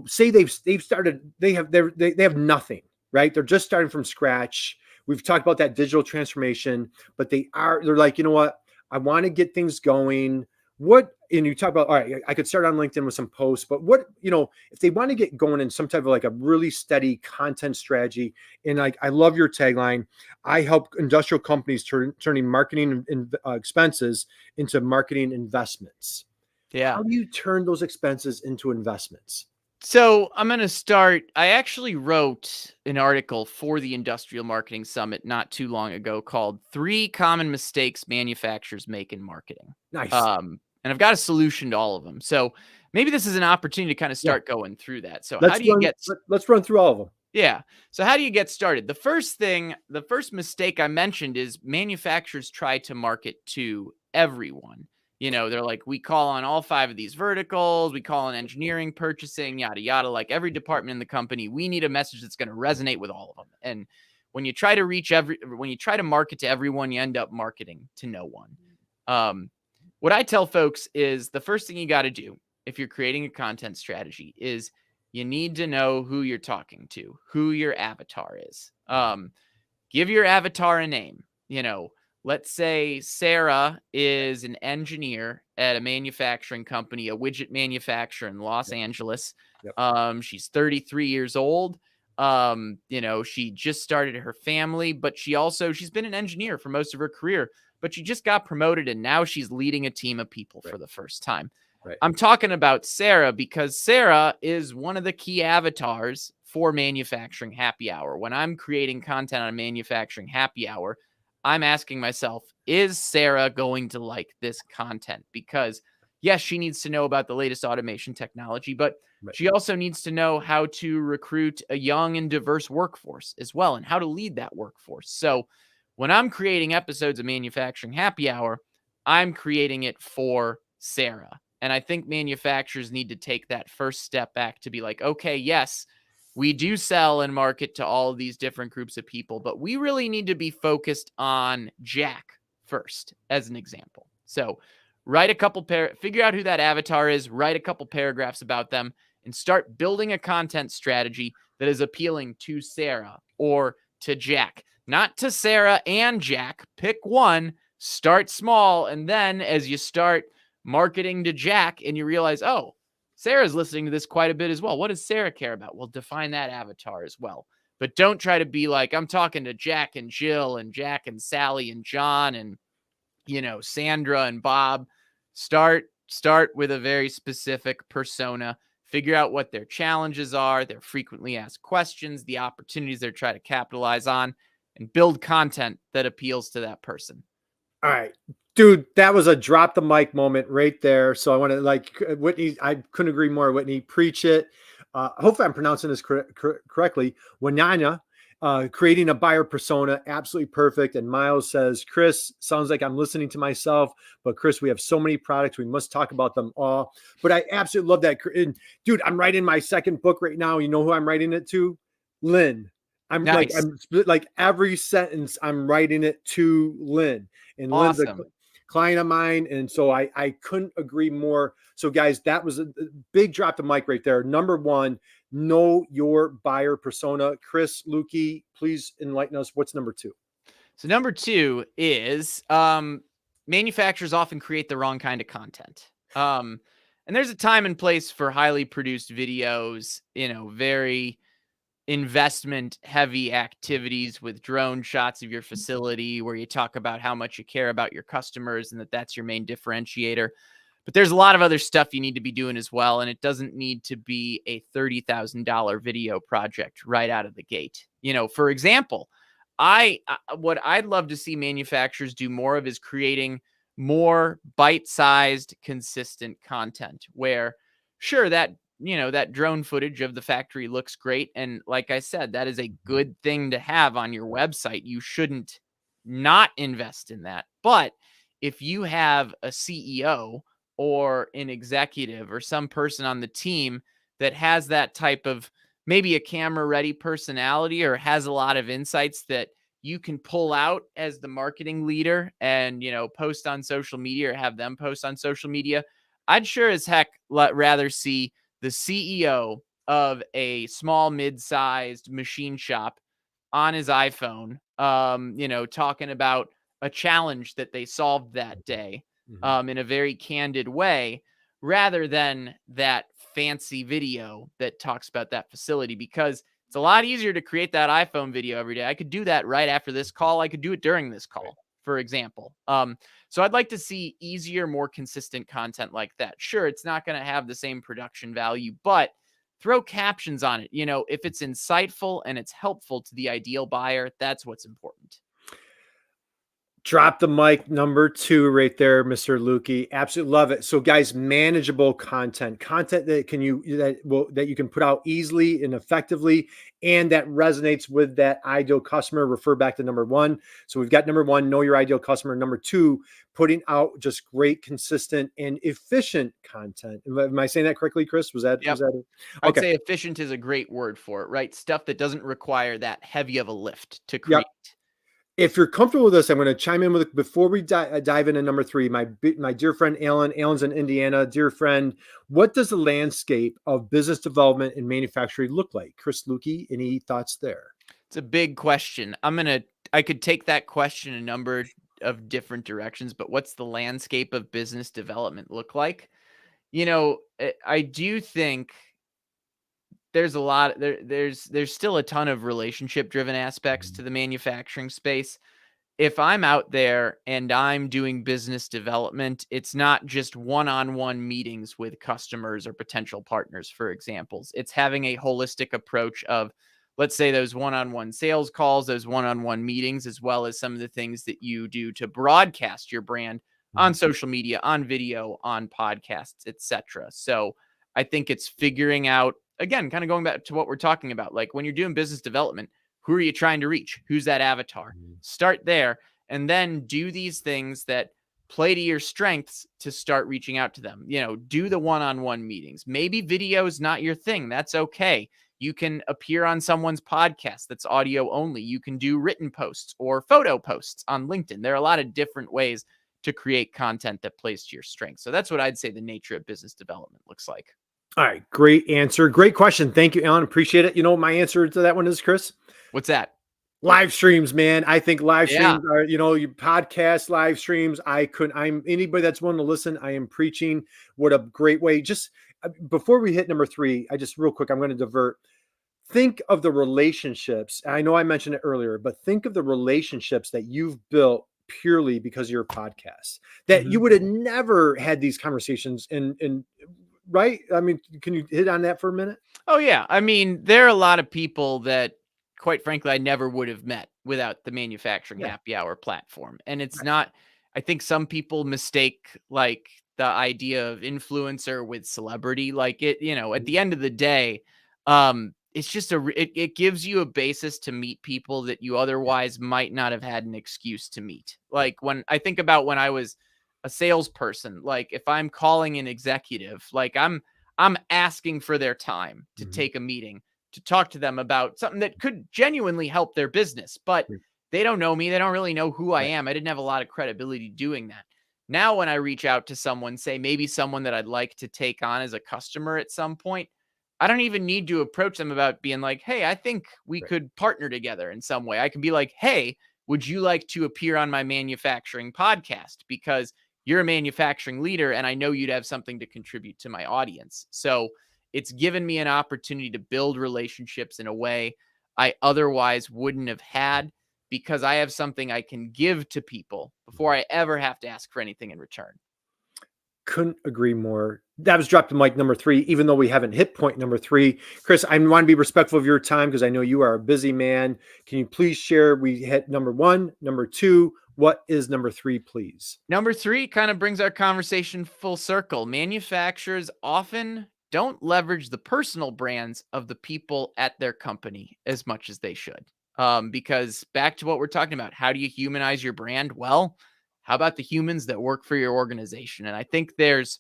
say they've started, they have nothing, right? They're just starting from scratch. We've talked about that digital transformation, but they're like, you know what? I want to get things going. And you talk about, all right, I could start on LinkedIn with some posts, but if they want to get going in some type of like a really steady content strategy, and like, I love your tagline, I help industrial companies turning marketing expenses into marketing investments. Yeah. How do you turn those expenses into investments? So I'm going to start. I actually wrote an article for the Industrial Marketing Summit not too long ago called 3 Common Mistakes Manufacturers Make in Marketing. Nice. And I've got a solution to all of them. So maybe this is an opportunity to kind of start going through that. So let's run through all of them. Yeah. So how do you get started? The first mistake I mentioned is manufacturers try to market to everyone. They're like, we call on all 5 of these verticals. We call on engineering, purchasing, yada, yada, like every department in the company. We need a message that's going to resonate with all of them. And when you try to market to everyone, you end up marketing to no one. What I tell folks is the first thing you got to do if you're creating a content strategy is you need to know who you're talking to, who your avatar is. Give your avatar a name. Let's say Sarah is an engineer at a manufacturing company, a widget manufacturer in Los Angeles. She's 33 years old. She just started her family, but she's been an engineer for most of her career, but she just got promoted and now she's leading a team of people for the first time. Right. I'm talking about Sarah because Sarah is one of the key avatars for Manufacturing Happy Hour. When I'm creating content on Manufacturing Happy Hour, I'm asking myself, is Sarah going to like this content? Because yes, she needs to know about the latest automation technology, but she also needs to know how to recruit a young and diverse workforce as well, and how to lead that workforce. So when I'm creating episodes of Manufacturing Happy Hour, I'm creating it for Sarah. And I think manufacturers need to take that first step back to be like, okay, yes, we do sell and market to all of these different groups of people, but we really need to be focused on Jack first, as an example. So write a couple figure out who that avatar is, write a couple paragraphs about them, and start building a content strategy that is appealing to Sarah or to Jack. Not to Sarah and Jack. Pick one, start small, and then as you start marketing to Jack and you realize, oh, Sarah's listening to this quite a bit as well. What does Sarah care about? Well, define that avatar as well. But don't try to be like, I'm talking to Jack and Jill and Jack and Sally and John and, Sandra and Bob. Start with a very specific persona. Figure out what their challenges are, their frequently asked questions, the opportunities they're trying to capitalize on, and build content that appeals to that person. All right. Dude, that was a drop the mic moment right there. So I want to Whitney, I couldn't agree more. Whitney, preach it. Hopefully I'm pronouncing this correctly. Wananya, creating a buyer persona, absolutely perfect. And Miles says, Chris, sounds like I'm listening to myself, but Chris, we have so many products. We must talk about them all. But I absolutely love that. And dude, I'm writing my second book right now. You know who I'm writing it to? Lynn. I'm like every sentence I'm writing it to Lynn. And awesome. Lynn's a client of mine. And so I couldn't agree more. So guys, that was a big drop the mic right there. Number one, know your buyer persona. Chris Luecke, please enlighten us. What's number 2? So number 2 is manufacturers often create the wrong kind of content. And there's a time and place for highly produced videos, very investment heavy activities with drone shots of your facility where you talk about how much you care about your customers and that that's your main differentiator. But there's a lot of other stuff you need to be doing as well. And it doesn't need to be a $30,000 video project right out of the gate. For example, what I'd love to see manufacturers do more of is creating more bite-sized, consistent content where, sure, that drone footage of the factory looks great. And like I said, that is a good thing to have on your website. You shouldn't not invest in that. But if you have a CEO or an executive or some person on the team that has that type of maybe a camera ready personality or has a lot of insights that you can pull out as the marketing leader and, post on social media or have them post on social media, I'd sure as heck rather see the CEO of a small, mid-sized machine shop on his iPhone, talking about a challenge that they solved that day, in a very candid way, rather than that fancy video that talks about that facility, because it's a lot easier to create that iPhone video every day. I could do that right after this call. I could do it during this call, for example. So I'd like to see easier, more consistent content like that. Sure, it's not going to have the same production value, but throw captions on it. If it's insightful and it's helpful to the ideal buyer, that's what's important. Drop the mic number 2 right there, Mr. Luecke. Absolutely love it. So guys, manageable content that you can put out easily and effectively, and that resonates with that ideal customer. Refer back to number 1. So we've got number 1, know your ideal customer. Number 2, putting out just great, consistent, and efficient content. Am I saying that correctly, Chris? Yep. Was that it? Okay. Okay. I'd say efficient is a great word for it, right? Stuff that doesn't require that heavy of a lift to create. Yep. If you're comfortable with this, I'm going to chime in with, before we dive into number 3, my dear friend Alan. Alan's in Indiana. Dear friend, what does the landscape of business development and manufacturing look like? Chris Luecke, any thoughts there? It's a big question. I could take that question a number of different directions, but what's the landscape of business development look like? I do think there's a lot there's still a ton of relationship driven aspects to the manufacturing space. If I'm out there and I'm doing business development, it's not just one-on-one meetings with customers or potential partners, for examples. It's having a holistic approach of, let's say, those one-on-one sales calls, those one-on-one meetings, as well as some of the things that you do to broadcast your brand on social media, on video, on podcasts, etc. So I think it's figuring out, again, kind of going back to what we're talking about, like when you're doing business development, who are you trying to reach? Who's that avatar? Start there, and then do these things that play to your strengths to start reaching out to them. Do the one-on-one meetings. Maybe video is not your thing. That's okay. You can appear on someone's podcast that's audio only. You can do written posts or photo posts on LinkedIn. There are a lot of different ways to create content that plays to your strengths. So that's what I'd say the nature of business development looks like. All right. Great answer. Great question. Thank you, Alan. Appreciate it. My answer to that one is, Chris? What's that? Live streams, man. I think live streams are, your podcast live streams. I'm anybody that's willing to listen. I am preaching. What a great way. Just before we hit number 3, real quick, I'm going to divert. Think of the relationships. I know I mentioned it earlier, but think of the relationships that you've built purely because of your podcast, that you would have never had these conversations in right? I mean, can you hit on that for a minute? Oh, yeah. I mean, there are a lot of people that, quite frankly, I never would have met without the Manufacturing Happy Hour platform. And it's not, I think some people mistake like the idea of influencer with celebrity. Like it, at the end of the day, it's just it gives you a basis to meet people that you otherwise might not have had an excuse to meet. Like when I think about when I was a salesperson, like if I'm calling an executive, like I'm asking for their time to take a meeting to talk to them about something that could genuinely help their business, but they don't know me. They don't really know who I am. I didn't have a lot of credibility doing that. Now, when I reach out to someone, say maybe someone that I'd like to take on as a customer at some point, I don't even need to approach them about being like, hey, I think we could partner together in some way. I can be like, hey, would you like to appear on my manufacturing podcast? Because you're a manufacturing leader and I know you'd have something to contribute to my audience. So it's given me an opportunity to build relationships in a way I otherwise wouldn't have had, because I have something I can give to people before I ever have to ask for anything in return. Couldn't agree more. That was drop to mic number 3, even though we haven't hit point number 3. Chris, I want to be respectful of your time because I know you are a busy man. Can you please share? We hit number 1, number 2. What is number 3, please? Number 3 kind of brings our conversation full circle. Manufacturers often don't leverage the personal brands of the people at their company as much as they should. Because back to what we're talking about, how do you humanize your brand? Well, how about the humans that work for your organization? And I think there's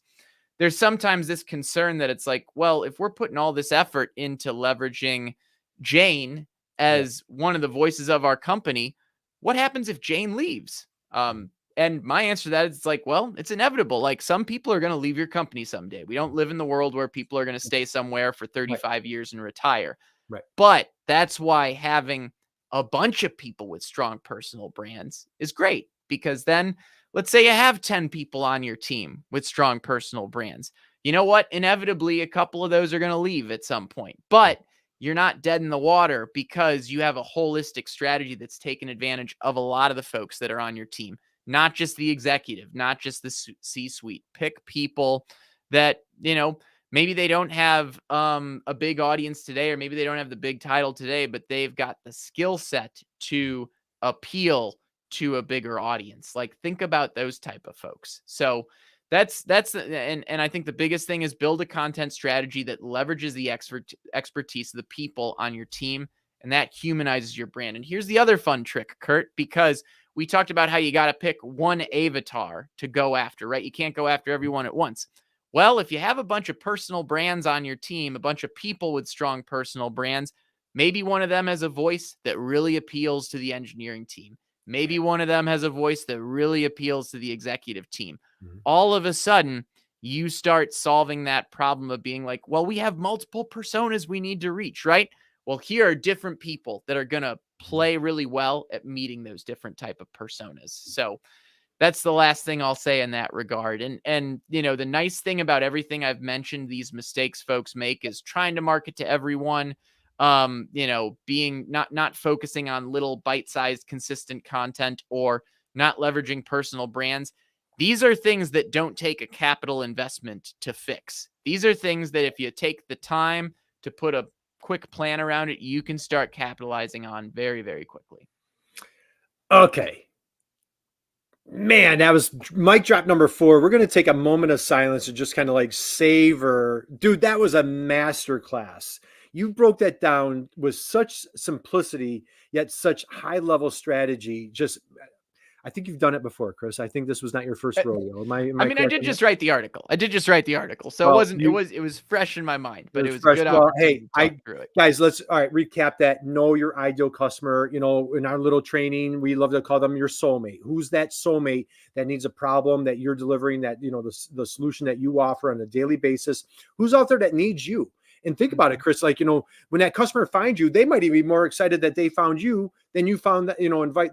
sometimes this concern that it's like, well, if we're putting all this effort into leveraging Jane as one of the voices of our company, what happens if Jane leaves? And my answer to that is, it's like, well, it's inevitable. Like, some people are going to leave your company someday. We don't live in the world where people are going to stay somewhere for 35 years and retire. Right. But that's why having a bunch of people with strong personal brands is great, because then let's say you have 10 people on your team with strong personal brands. You know what? Inevitably, a couple of those are going to leave at some point, but you're not dead in the water because you have a holistic strategy that's taken advantage of a lot of the folks that are on your team, not just the executive, not just the C-suite. Pick people that, maybe they don't have a big audience today, or maybe they don't have the big title today, but they've got the skill set to appeal to a bigger audience. Like, think about those type of folks. So and I think the biggest thing is build a content strategy that leverages the expertise of the people on your team, and that humanizes your brand. And here's the other fun trick, Kurt, because we talked about how you got to pick one avatar to go after, right? You can't go after everyone at once. Well, if you have a bunch of personal brands on your team, a bunch of people with strong personal brands, maybe one of them has a voice that really appeals to the engineering team. Maybe one of them has a voice that really appeals to the executive team. Mm-hmm. All of a sudden, you start solving that problem of being like, well, we have multiple personas we need to reach, right? Well, here are different people that are going to play really well at meeting those different type of personas. So that's the last thing I'll say in that regard. And the nice thing about everything I've mentioned, these mistakes folks make, is trying to market to everyone. Being not focusing on little bite-sized consistent content, or not leveraging personal brands. These are things that don't take a capital investment to fix. These are things that if you take the time to put a quick plan around it, you can start capitalizing on very, very quickly. Okay. Man, that was mic drop number 4. We're going to take a moment of silence and just kind of like savor. Dude, that was a master class. You broke that down with such simplicity, yet such high level strategy. I think you've done it before, Chris. I think this was not your first rodeo. I did just write the article. So it was fresh in my mind, but it was fresh. Good. Well, hey, guys, let's recap that. Know your ideal customer. In our little training, we love to call them your soulmate. Who's that soulmate that needs a problem that you're delivering, that, the solution that you offer on a daily basis? Who's out there that needs you? And think about it, Chris, like, when that customer finds you, they might even be more excited that they found you than you found that,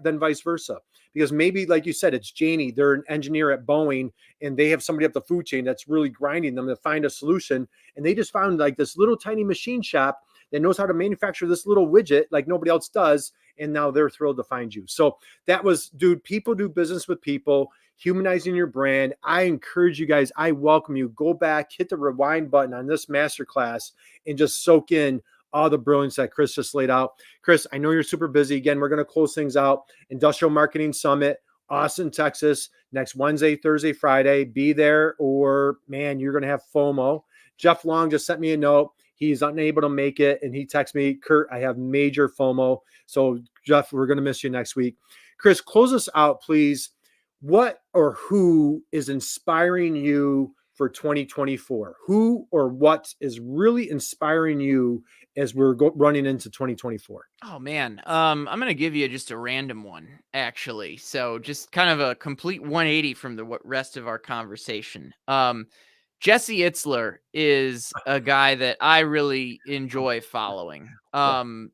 than vice versa. Because maybe, like you said, it's Janie, they're an engineer at Boeing, and they have somebody up the food chain that's really grinding them to find a solution. And they just found like this little tiny machine shop that knows how to manufacture this little widget like nobody else does. And now they're thrilled to find you. So that was, dude, people do business with people, humanizing your brand. I encourage you guys, I welcome you. Go back, hit the rewind button on this masterclass, and just soak in all the brilliance that Chris just laid out. Chris, I know you're super busy. Again, we're going to close things out. Industrial Marketing Summit, Austin, Texas, next Wednesday, Thursday, Friday. Be there, or man, you're going to have FOMO. Jeff Long just sent me a note. He's unable to make it, and he texted me, Kurt, I have major FOMO. So Jeff, we're going to miss you next week. Chris, close us out, please. What or who is inspiring you for 2024? Who or what is really inspiring you as we're running into 2024? Oh man, I'm going to give you just a random one, actually. So just kind of a complete 180 from the rest of our conversation. Jesse Itzler is a guy that I really enjoy following. And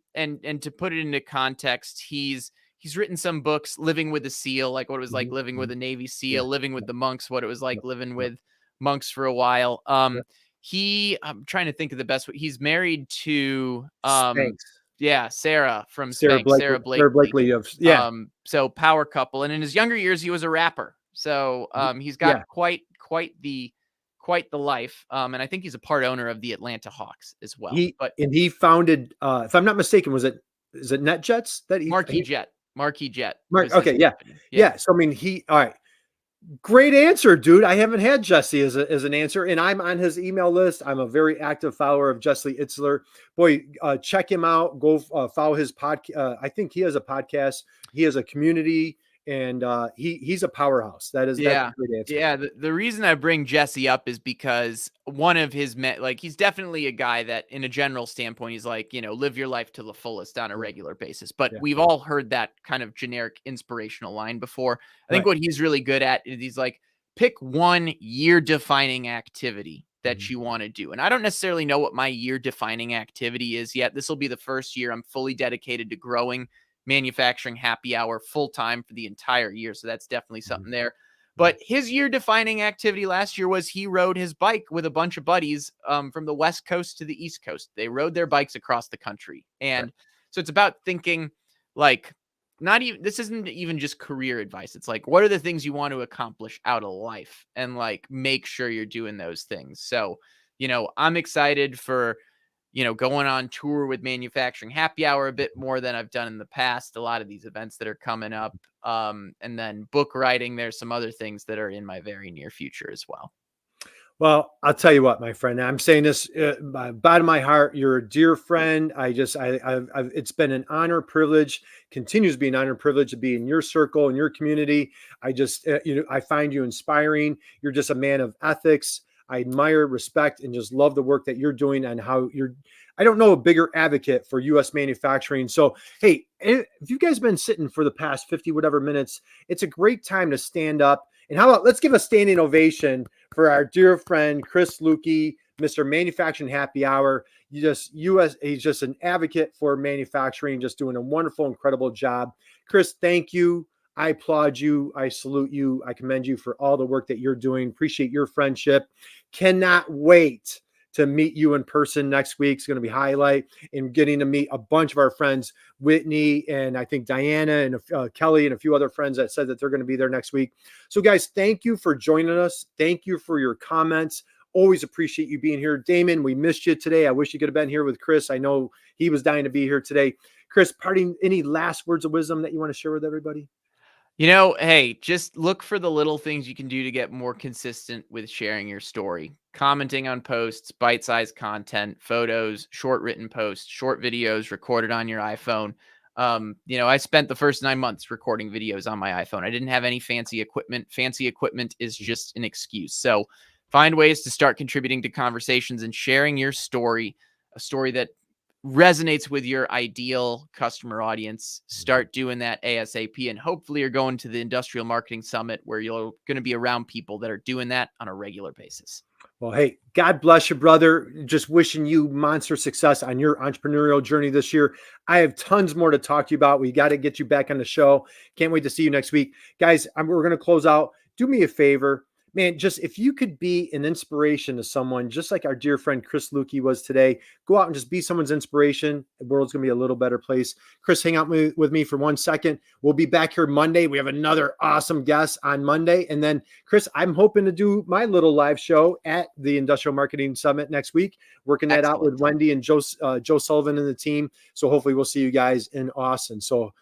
to put it into context, he's written some books, Living with a SEAL, like what it was like living with a Navy SEAL, Living with the Monks, what it was like living with monks for a while. I'm trying to think of the best way. He's married to Thanks. Sarah from Sarah Spanx, Blakely. Sarah Sarah Blakely. Blakely of yeah. So power couple. And in his younger years, he was a rapper. So he's got quite the life. And I think he's a part owner of the Atlanta Hawks as well. He founded, if I'm not mistaken, is it NetJets that Marquee Jet? Okay, yeah. So I mean, all right. Great answer, dude. I haven't had Jesse as an answer, and I'm on his email list. I'm a very active follower of Jesse Itzler. Boy, check him out. Go follow his podcast. I think he has a podcast. He has a community, and he's a powerhouse. That's a great answer. Yeah. The reason I bring Jesse up is because one of his he's definitely a guy that, in a general standpoint, he's like, live your life to the fullest on a regular basis. But we've all heard that kind of generic inspirational line before. I think what he's really good at is he's like, pick one year-defining activity that you want to do. And I don't necessarily know what my year-defining activity is yet. This will be the first year I'm fully dedicated to growing Manufacturing Happy Hour full-time for the entire year. So that's definitely something there. But his year-defining activity last year was he rode his bike with a bunch of buddies from the West Coast to the East Coast. They rode their bikes across the country. And so it's about thinking like, this isn't even just career advice. It's like, what are the things you want to accomplish out of life, and like, make sure you're doing those things. So, I'm excited for, going on tour with Manufacturing Happy Hour a bit more than I've done in the past. A lot of these events that are coming up, and then book writing. There's some other things that are in my very near future as well. Well, I'll tell you what, my friend, I'm saying this bottom of my heart. You're a dear friend. It's been an honor, privilege, continues to be an honor, privilege to be in your circle, in your community. I find you inspiring. You're just a man of ethics. I admire, respect, and just love the work that you're doing and how I don't know a bigger advocate for U.S. manufacturing. So, hey, if you guys been sitting for the past 50 whatever minutes, it's a great time to stand up. And how about let's give a standing ovation for our dear friend, Chris Luecke, Mr. Manufacturing Happy Hour. He's just an advocate for manufacturing, just doing a wonderful, incredible job. Chris, thank you. I applaud you. I salute you. I commend you for all the work that you're doing. Appreciate your friendship. Cannot wait to meet you in person next week. It's going to be a highlight, and getting to meet a bunch of our friends, Whitney, and I think Diana and Kelly and a few other friends that said that they're going to be there next week. So guys, thank you for joining us. Thank you for your comments. Always appreciate you being here. Damon, we missed you today. I wish you could have been here with Chris. I know he was dying to be here today. Chris, any last words of wisdom that you want to share with everybody? Hey, just look for the little things you can do to get more consistent with sharing your story. Commenting on posts, bite-sized content, photos, short written posts, short videos recorded on your iPhone. I spent the first 9 months recording videos on my iPhone. I didn't have any fancy equipment. Fancy equipment is just an excuse. So find ways to start contributing to conversations and sharing your story, a story that resonates with your ideal customer audience. Start doing that ASAP, and hopefully you're going to the Industrial Marketing Summit where you're going to be around people that are doing that on a regular basis. Well, hey, God bless you, brother. Just wishing you monster success on your entrepreneurial journey this year. I have tons more to talk to you about. We got to get you back on the show. Can't wait to see you next week. Guys, we're going to close out. Do me a favor. Man, just if you could be an inspiration to someone, just like our dear friend Chris Luecke was today, go out and just be someone's inspiration. The world's going to be a little better place. Chris, hang out with me for 1 second. We'll be back here Monday. We have another awesome guest on Monday. And then, Chris, I'm hoping to do my little live show at the Industrial Marketing Summit next week, working that out with Wendy and Joe Sullivan and the team. So hopefully we'll see you guys in Austin. So